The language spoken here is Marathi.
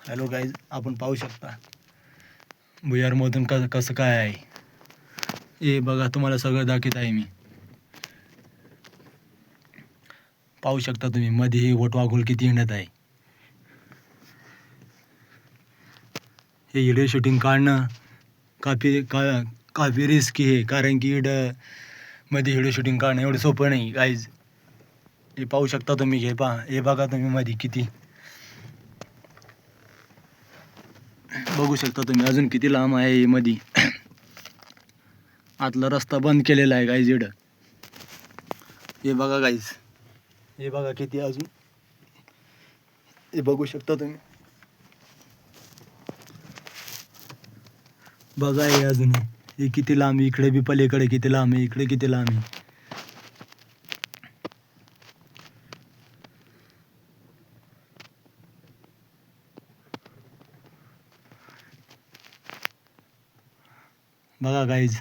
हॅलो गाईज, आपण पाहू शकता भुयारमधून कसं काय आहे हे बघा. तुम्हाला सगळं दाखवत आहे मी. पाहू शकता तुम्ही मध्ये हे वटवाघूळ किती हिंडत आहे. हे व्हिडिओ शूटिंग काढणं काफी रिस्की आहे, कारण की मध्ये व्हिडिओ शूटिंग काढणं एवढं सोपं नाही गाईज. हे पाहू शकता तुम्ही. हे बघा तुम्ही मध्ये किती बघू शकता तुम्ही. अजून किती लांब आहे हे मध्ये. आतला रस्ता बंद केलेला आहे गाईज इकडं. हे बघा गाईज, हे बघा किती अजून. हे बघू शकता तुम्ही. बघा हे अजून हे किती लांब. इकडे बी पलीकडे किती लांब आहे, इकडे किती लांब आहे. बघा गाईज.